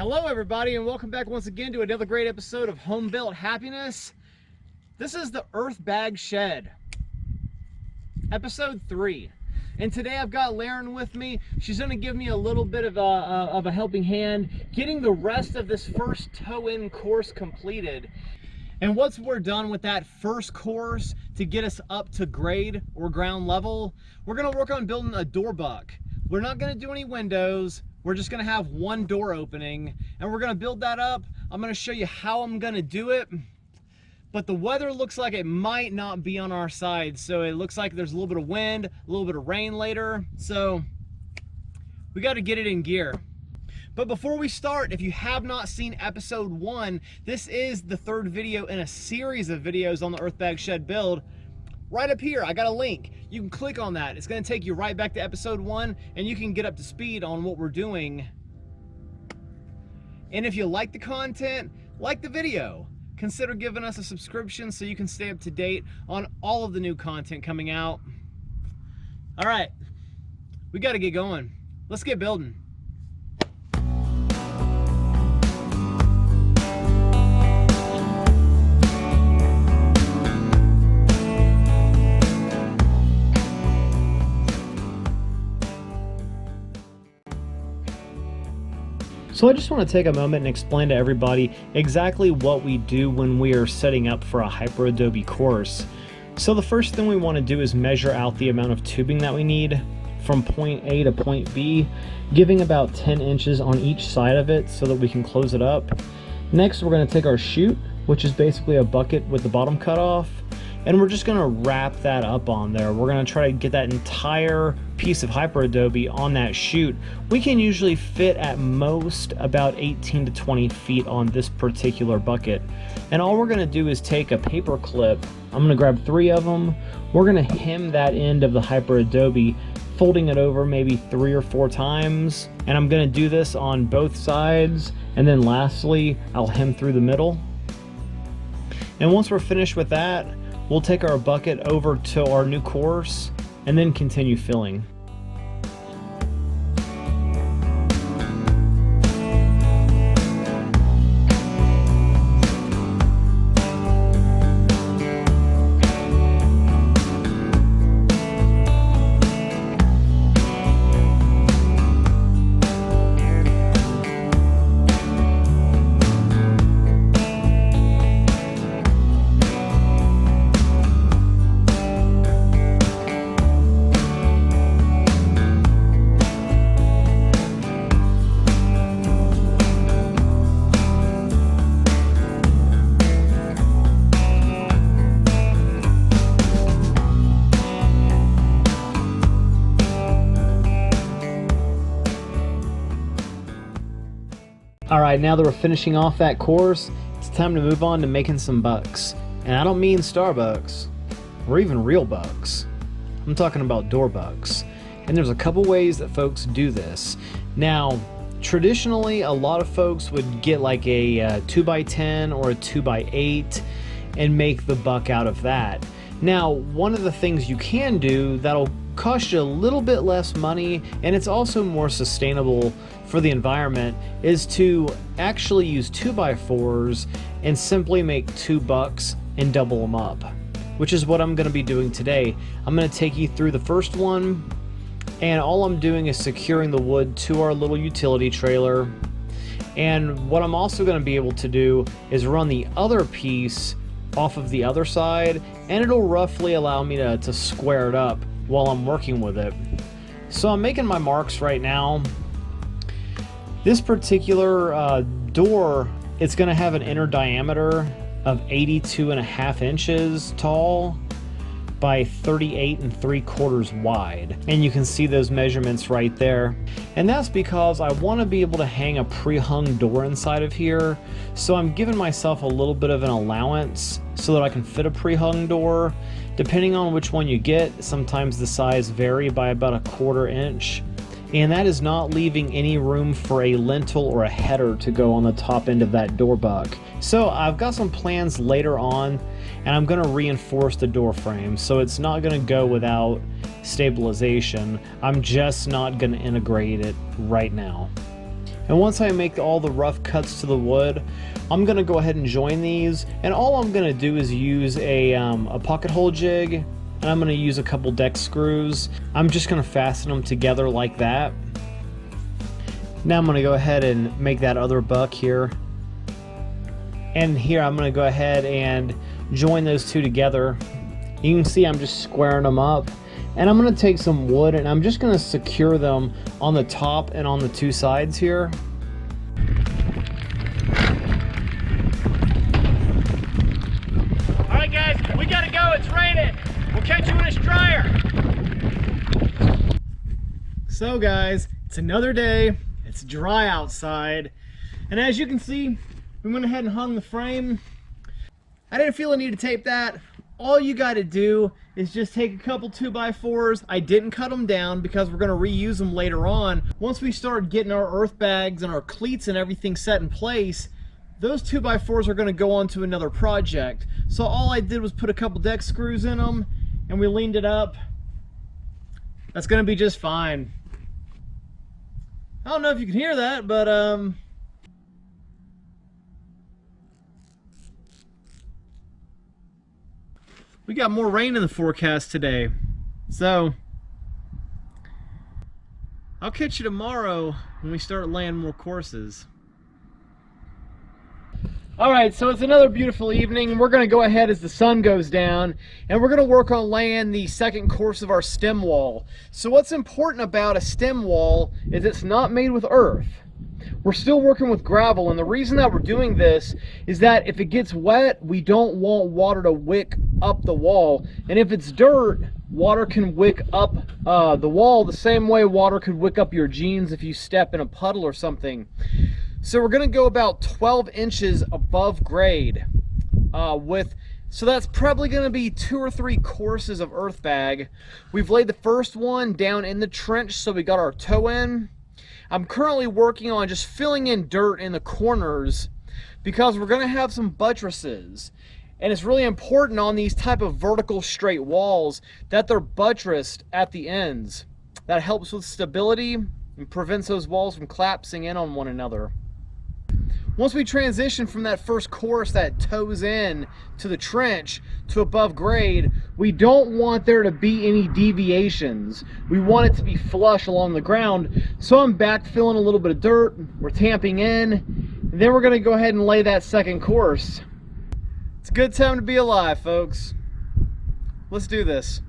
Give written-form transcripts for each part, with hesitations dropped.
Hello everybody, and welcome back once again to another great episode of Home Built Happiness. This is the EARTHBAG Shed, episode 3. And today I've got Lauren with me. She's going to give me a little bit of a helping hand getting the rest of this first toe-in course completed. And once we're done with that first course to get us up to grade or ground level, we're going to work on building a door buck. We're not going to do any windows. We're just gonna have one door opening and we're gonna build that up. I'm gonna show you how I'm gonna do it, but the weather looks like it might not be on our side. So it looks like there's a little bit of wind, a little bit of rain later. So we gotta get it in gear. But before we start, if you have not seen episode 1, this is the third video in a series of videos on the EARTHBAG Shed build. Right up here, I got a link. You can click on that. It's going to take you right back to episode 1 and you can get up to speed on what we're doing. And if you like the content, like the video, consider giving us a subscription so you can stay up to date on all of the new content coming out. All right, we got to get going. Let's get building. So I just want to take a moment and explain to everybody exactly what we do when we are setting up for a Hyper Adobe course. So the first thing we want to do is measure out the amount of tubing that we need from point A to point B, giving about 10 inches on each side of it so that we can close it up. Next, we're going to take our chute, which is basically a bucket with the bottom cut off, and we're just going to wrap that up on there. We're going to try to get that entire piece of Hyper Adobe on that chute. We can usually fit at most about 18 to 20 feet on this particular bucket. And all we're going to do is take a paper clip. I'm going to grab 3 of them. We're going to hem that end of the Hyper Adobe, folding it over maybe 3 or 4 times. And I'm going to do this on both sides. And then lastly, I'll hem through the middle. And once we're finished with that, we'll take our bucket over to our new course and then continue filling. Alright, now that we're finishing off that course, it's time to move on to making some bucks. And I don't mean Starbucks, or even real bucks. I'm talking about door bucks. And there's a couple ways that folks do this. Now, traditionally, a lot of folks would get like a 2x10 or a 2x8 and make the buck out of that. Now, one of the things you can do that'll cost you a little bit less money, and it's also more sustainable for the environment, is to actually use 2x4s and simply make 2 bucks and double them up, which is what I'm going to be doing today. I'm going to take you through the first one, and all I'm doing is securing the wood to our little utility trailer. And what I'm also going to be able to do is run the other piece off of the other side, and it'll roughly allow me to square it up while I'm working with it. So I'm making my marks right now. This particular door, it's going to have an inner diameter of 82.5 inches tall by 38 3/4 wide. And you can see those measurements right there. And that's because I want to be able to hang a pre-hung door inside of here. So I'm giving myself a little bit of an allowance so that I can fit a pre-hung door. Depending on which one you get, sometimes the size vary by about 1/4 inch. And that is not leaving any room for a lintel or a header to go on the top end of that door buck. So I've got some plans later on, and I'm going to reinforce the door frame, so it's not going to go without stabilization. I'm just not going to integrate it right now. And once I make all the rough cuts to the wood, I'm gonna go ahead and join these, and all I'm gonna do is use a pocket hole jig, and I'm gonna use a couple deck screws. I'm just gonna fasten them together like that. Now I'm gonna go ahead and make that other buck here. And here I'm gonna go ahead and join those two together. You can see I'm just squaring them up. And I'm gonna take some wood and I'm just gonna secure them on the top and on the two sides here. All right guys, we gotta go, it's raining. We'll catch you when it's drier. So guys, it's another day, it's dry outside. And as you can see, we went ahead and hung the frame. I didn't feel a need to tape that. All you got to do is just take a couple 2x4s. I didn't cut them down because we're going to reuse them later on. Once we start getting our earth bags and our cleats and everything set in place, those 2x4s are going to go on to another project. So all I did was put a couple deck screws in them and we leaned it up. That's going to be just fine. I don't know if you can hear that, but we got more rain in the forecast today, so I'll catch you tomorrow when we start laying more courses. Alright, so it's another beautiful evening. We're going to go ahead as the sun goes down, and we're going to work on laying the second course of our stem wall. So what's important about a stem wall is it's not made with earth. We're still working with gravel, and the reason that we're doing this is that if it gets wet, we don't want water to wick up the wall. And if it's dirt, water can wick up the wall the same way water could wick up your jeans if you step in a puddle or something. So we're going to go about 12 inches above grade so that's probably going to be 2 or 3 courses of earth bag. We've laid the first one down in the trench, so we got our toe in. I'm currently working on just filling in dirt in the corners because we're going to have some buttresses. And it's really important on these type of vertical straight walls that they're buttressed at the ends. That helps with stability and prevents those walls from collapsing in on one another. Once we transition from that first course that toes in to the trench to above grade, we don't want there to be any deviations. We want it to be flush along the ground. So I'm backfilling a little bit of dirt, we're tamping in, and then we're gonna go ahead and lay that second course. It's a good time to be alive, folks. Let's do this.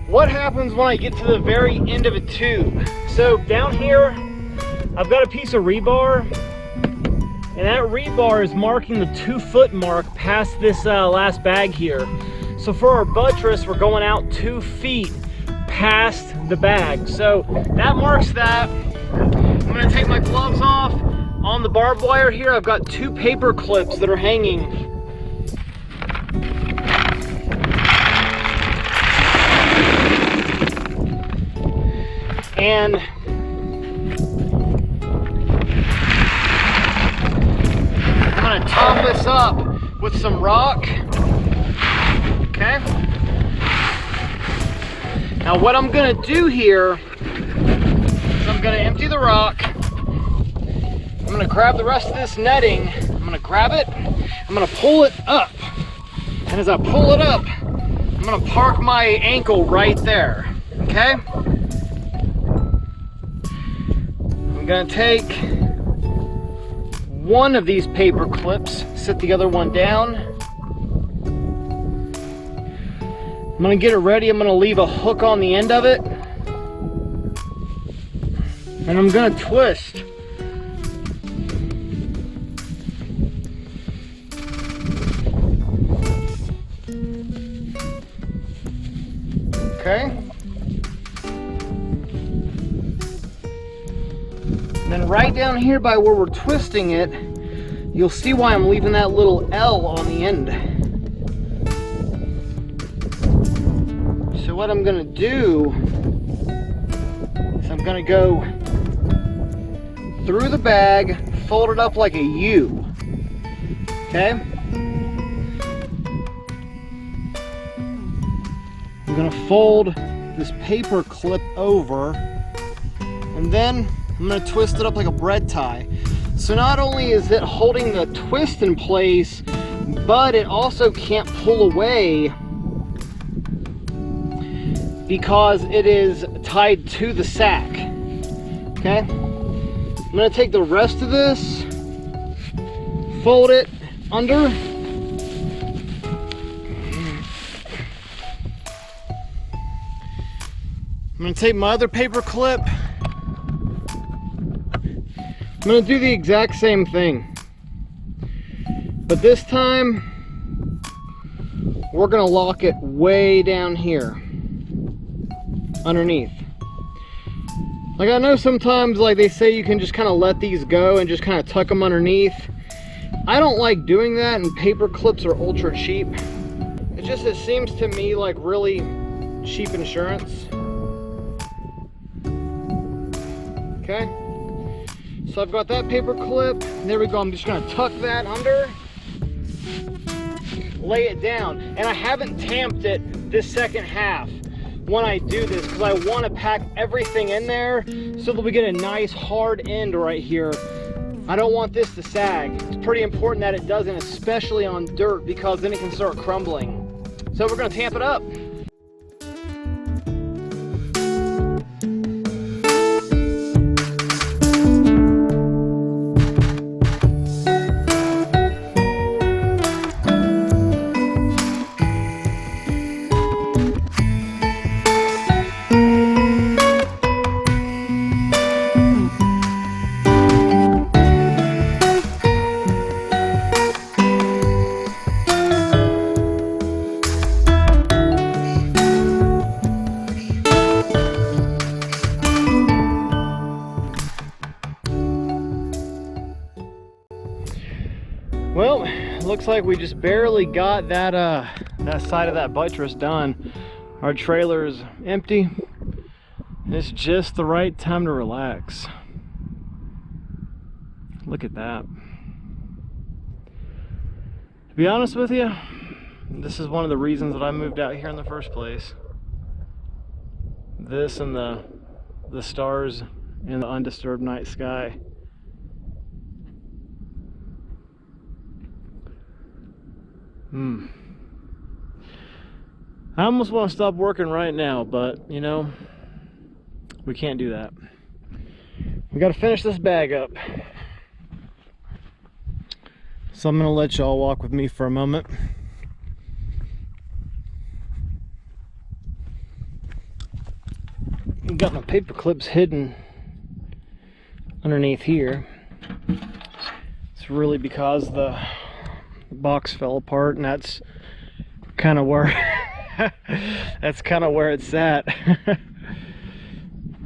What happens when I get to the very end of a tube? So down here, I've got a piece of rebar, and that rebar is marking the 2-foot mark past this last bag here. So for our buttress, we're going out 2 feet past the bag. So that marks that. I'm gonna take my gloves off. On the barbed wire here, I've got 2 paper clips that are hanging. And I'm gonna top this up with some rock. Okay. Now what I'm gonna do here is I'm gonna empty the rock. I'm gonna grab the rest of this netting. I'm gonna grab it. I'm gonna pull it up. And as I pull it up, I'm gonna park my ankle right there. Okay? I'm gonna take one of these paper clips, sit the other one down. I'm gonna get it ready. I'm gonna leave a hook on the end of it. And I'm gonna twist. Okay. And then right down here by where we're twisting it, you'll see why I'm leaving that little L on the end. So what I'm gonna do is I'm gonna go through the bag, fold it up like a U. Okay? I'm gonna fold this paper clip over, and then I'm gonna twist it up like a bread tie. So not only is it holding the twist in place, but it also can't pull away because it is tied to the sack. Okay? I'm gonna take the rest of this, fold it under, I'm gonna take my other paper clip. I'm gonna do the exact same thing, but this time we're gonna lock it way down here underneath. Like, I know sometimes, like, they say you can just kind of let these go and just kind of tuck them underneath. I don't like doing that, and paper clips are ultra cheap. It seems to me like really cheap insurance. Okay, so I've got that paper clip. There we go. I'm just gonna tuck that under, lay it down, and I haven't tamped it this second half when I do this because I want to pack everything in there so that we get a nice hard end right here. I don't want this to sag. It's pretty important that it doesn't, especially on dirt, because then it can start crumbling. So we're gonna tamp it up. Well, looks like we just barely got that that side of that buttress done. Our trailer is empty. It's just the right time to relax. Look at that. To be honest with you, this is one of the reasons that I moved out here in the first place. This and the stars in the undisturbed night sky. I almost want to stop working right now, but you know, we can't do that. We got to finish this bag up. So I'm going to let y'all walk with me for a moment. I've got my paper clips hidden underneath here. It's really because the box fell apart, and that's kind of where that's kind of where it's at.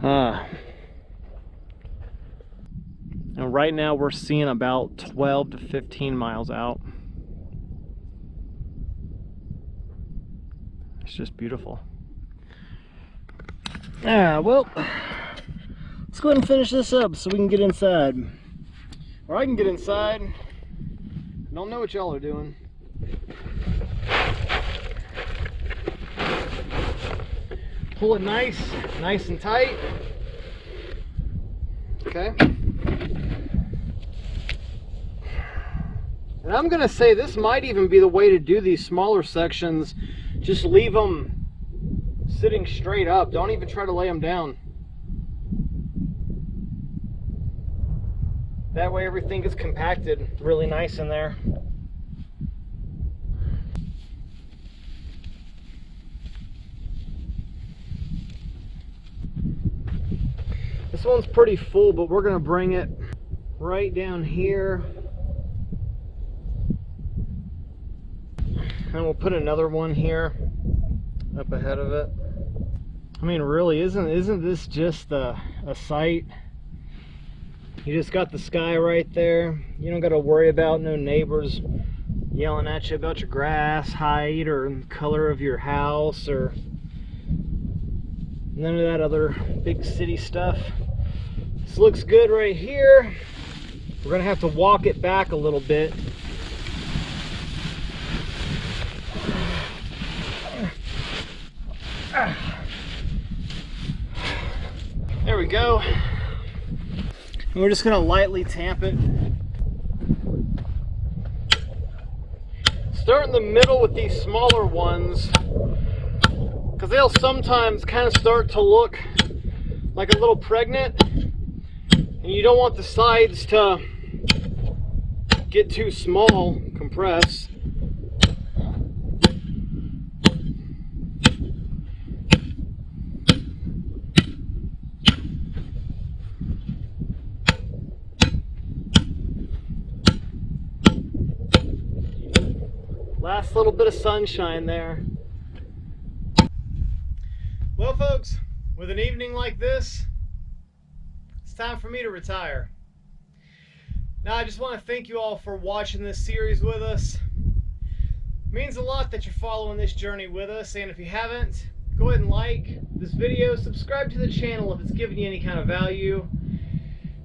And right now we're seeing about 12 to 15 miles out. It's just beautiful. Well, let's go ahead and finish this up so we can get inside, or I can get inside. I don't know what y'all are doing. Pull it nice and tight. Okay. And I'm gonna say this might even be the way to do these smaller sections. Just leave them sitting straight up. Don't even try to lay them down. That way everything is compacted really nice in there. This one's pretty full, but we're gonna bring it right down here. And we'll put another one here up ahead of it. I mean, really, isn't this just a sight? You just got the sky right there. You don't got to worry about no neighbors yelling at you about your grass height or the color of your house or none of that other big city stuff. This looks good right here. We're gonna have to walk it back a little bit. There we go. And we're just gonna lightly tamp it. Start in the middle with these smaller ones, because they'll sometimes kind of start to look like a little pregnant, and you don't want the sides to get too small, compress. Last little bit of sunshine there. Well, folks, with an evening like this, it's time for me to retire. Now, I just want to thank you all for watching this series with us. It means a lot that you're following this journey with us, and if you haven't, go ahead and like this video, subscribe to the channel if it's giving you any kind of value.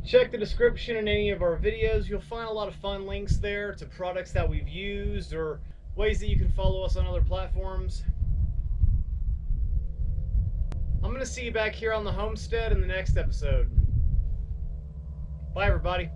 Check the description in any of our videos. You'll find a lot of fun links there to products that we've used or ways that you can follow us on other platforms. I'm going to see you back here on the homestead in the next episode. Bye, everybody.